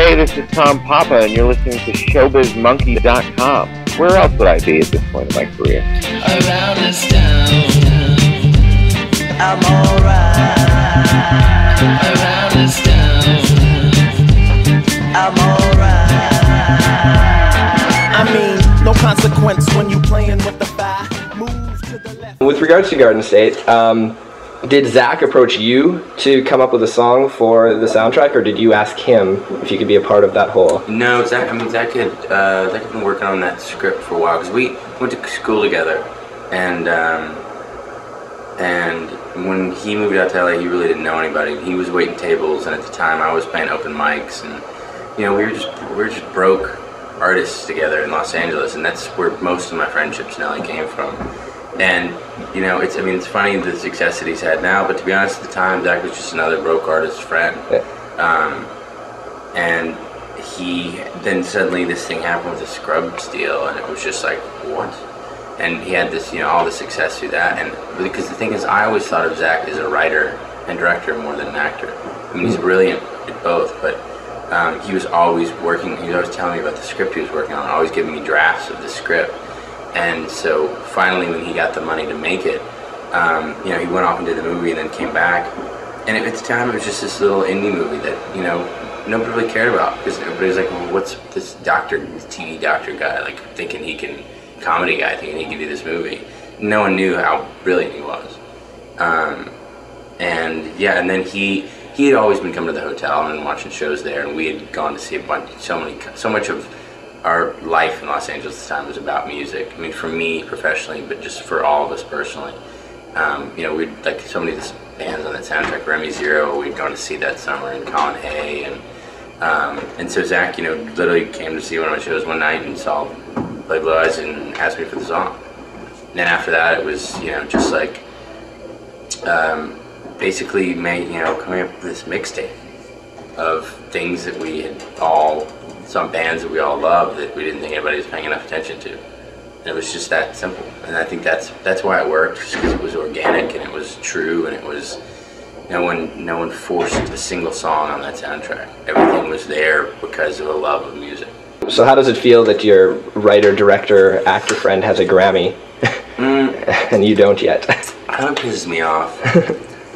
Hey, this is Tom Papa, and you're listening to ShowbizMonkeys.com. Where else would I be at this point in my career? Around this town, I'm alright. Around this town, I'm alright. I mean, no consequence when you playing with the fire. Move to the left. With regards to Garden State, did Zach approach you to come up with a song for the soundtrack, or did you ask him if you could be a part of that whole? No, Zach had been working on that script for a while, because we went to school together, and when he moved out to LA, he really didn't know anybody. He was waiting tables, and at the time I was playing open mics, and we were just broke artists together in Los Angeles, and that's where most of my friendships in LA came from. And it's funny the success that he's had now, but to be honest, at the time, Zach was just another broke artist friend. And then suddenly this thing happened with the Scrubs deal, and it was just like, what? And he had this, all the success through that. And because the thing is, I always thought of Zach as a writer and director more than an actor. I mean, he's brilliant at both, but he was always working. He was always telling me about the script he was working on, always giving me drafts of the script. And so finally, when he got the money to make it, he went off and did the movie and then came back. And at the time, it was just this little indie movie that, nobody really cared about, because everybody was like, well, what's this TV doctor guy, comedy guy thinking he can do this movie? No one knew how brilliant he was. And then he had always been coming to the hotel and watching shows there, and we had gone to see so much of our life in Los Angeles at the time was about music. I mean, for me professionally, but just for all of us personally. We'd like so many of the bands on that soundtrack. Remy Zero, we'd gone to see that summer, and Colin Hay, and so Zach, literally came to see one of my shows one night and saw Play Blue Eyes and asked me for the song. And then after that, it was just like basically coming up with this mixtape of things that we had some bands that we all loved that we didn't think anybody was paying enough attention to. And it was just that simple. And I think that's why it worked, because it was organic and it was true, and it was no one forced a single song on that soundtrack. Everything was there because of a love of music. So how does it feel that your writer, director, actor friend has a Grammy and you don't yet? Kind of pisses me off.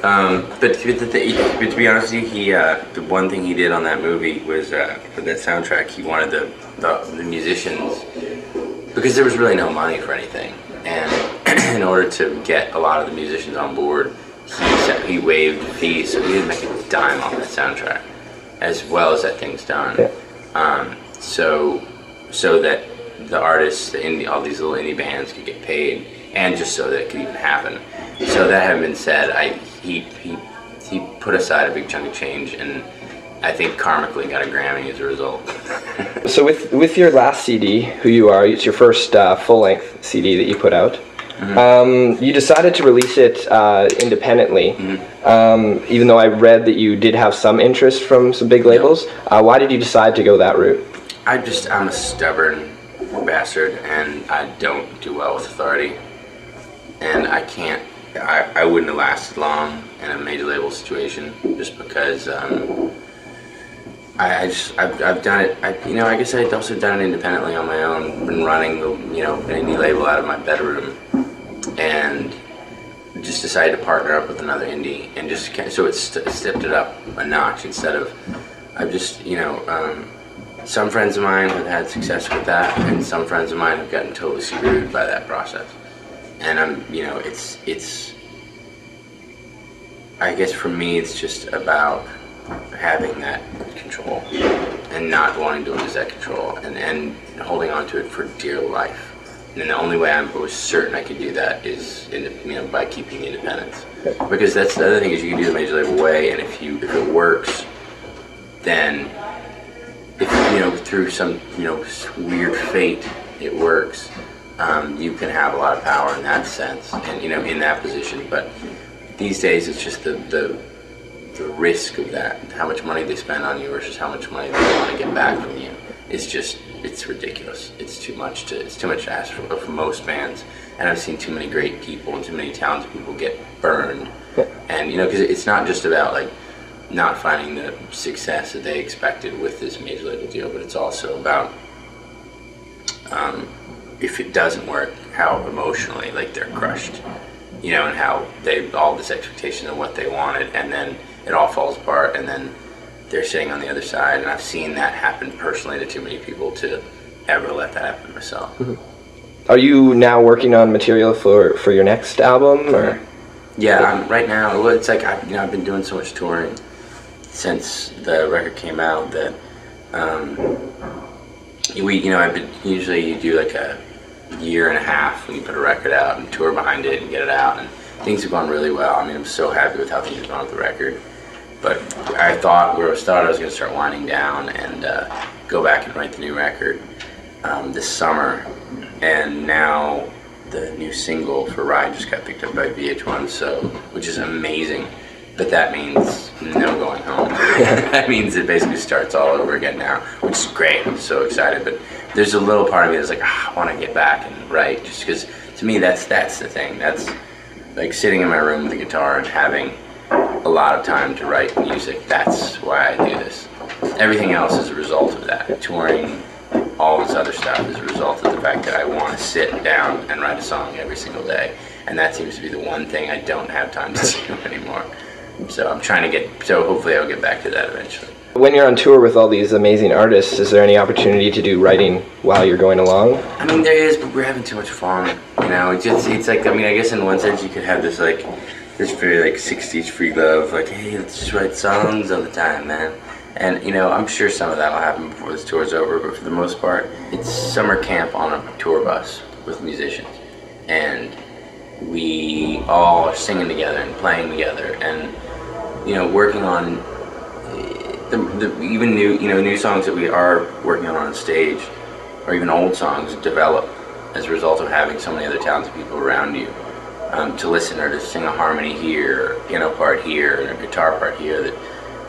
But to be honest with you, the one thing he did on that movie was, for that soundtrack, he wanted the musicians, because there was really no money for anything, and in order to get a lot of the musicians on board, he waived fees, so he didn't make a dime on that soundtrack, as well as that thing's done. Yeah. So that the artists, all these little indie bands could get paid, and just so that it could even happen. So that having been said, he put aside a big chunk of change, and I think karmically got a Grammy as a result. So with your last CD, Who You Are, it's your first full-length CD that you put out. Mm-hmm. You decided to release it independently, mm-hmm. Even though I read that you did have some interest from some big labels. Yep. Why did you decide to go that route? I'm a stubborn bastard, and I don't do well with authority, and I wouldn't have lasted long in a major label situation, just because I've done it. I guess I'd also done it independently on my own. Been running an indie label out of my bedroom, and just decided to partner up with another indie, and just so it stepped it up a notch. Instead of, I've just some friends of mine have had success with that, and some friends of mine have gotten totally screwed by that process. And it's I guess for me, it's just about having that control and not wanting to lose that control, and holding on to it for dear life. And the only way I was certain I could do that is by keeping independence. Because that's the other thing, is you can do the major label way, and if it works, then if through some weird fate it works, you can have a lot of power in that sense, and in that position. But these days, it's just the risk of that, how much money they spend on you versus how much money they want to get back from you. It's ridiculous. It's too much to ask for most bands, and I've seen too many great people and too many talented people get burned. And because it's not just about not finding the success that they expected with this major label deal, but it's also about if it doesn't work, how emotionally like they're crushed, you know, and how they all this expectation of what they wanted, and then it all falls apart, and then they're sitting on the other side. And I've seen that happen personally to too many people to ever let that happen to myself. Are you now working on material for your next album, or? Yeah, right now. Well, it's like I've been doing so much touring since the record came out that I've been usually you do like a year and a half when you put a record out and tour behind it and get it out, and things have gone really well. I mean, I'm so happy with how things have gone with the record. But I thought I was going to start winding down and go back and write the new record this summer, and now the new single for Ride just got picked up by VH1, which is amazing. But that means no going home. That means it basically starts all over again now, which is great. I'm so excited. But there's a little part of me that's like, I want to get back and write, just because to me that's the thing. That's like sitting in my room with a guitar and having a lot of time to write music. That's why I do this. Everything else is a result of that. Touring, all this other stuff is a result of the fact that I want to sit down and write a song every single day. And that seems to be the one thing I don't have time to do anymore. So I'm trying to hopefully I'll get back to that eventually. When you're on tour with all these amazing artists, is there any opportunity to do writing while you're going along? I mean, there is, but we're having too much fun. You know, it's like, I mean, I guess in one sense you could have this like, this very like 60s free love, like, hey, let's just write songs all the time, man. And, you know, I'm sure some of that will happen before this tour's over, but for the most part, it's summer camp on a tour bus with musicians. And we all are singing together and playing together and, you know, working on even new songs that we are working on stage, or even old songs develop as a result of having so many other talented people around you to listen, or to sing a harmony here, a piano part here, and a guitar part here that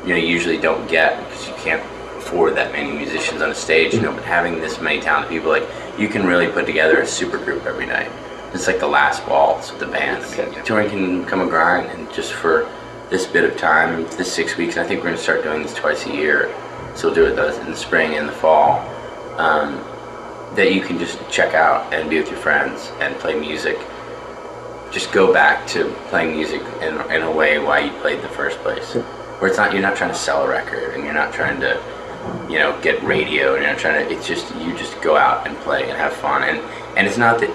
you usually don't get because you can't afford that many musicians on a stage. But having this many talented people, like, you can really put together a super group every night. It's like the last waltz with the band. Touring can become a grind, and just for this bit of time, this 6 weeks, and I think we're going to start doing this twice a year, so we'll do it in the spring and the fall, that you can just check out and be with your friends and play music. Just go back to playing music in a way why you played in the first place. Where you're not trying to sell a record, and you're not trying to, get radio, and you're not trying to, you just go out and play and have fun. And it's not that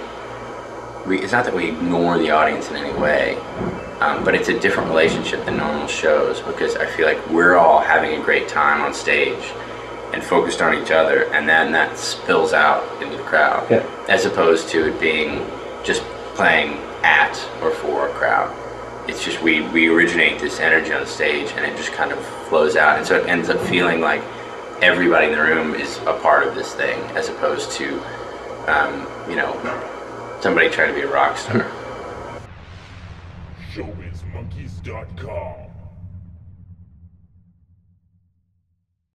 we ignore the audience in any way, but it's a different relationship than normal shows, because I feel like we're all having a great time on stage and focused on each other, and then that spills out into the crowd, as opposed to it being just playing at or for a crowd. It's just we originate this energy on the stage, and it just kind of flows out, and so it ends up feeling like everybody in the room is a part of this thing, as opposed to somebody trying to be a rock star. ShowbizMonkeys.com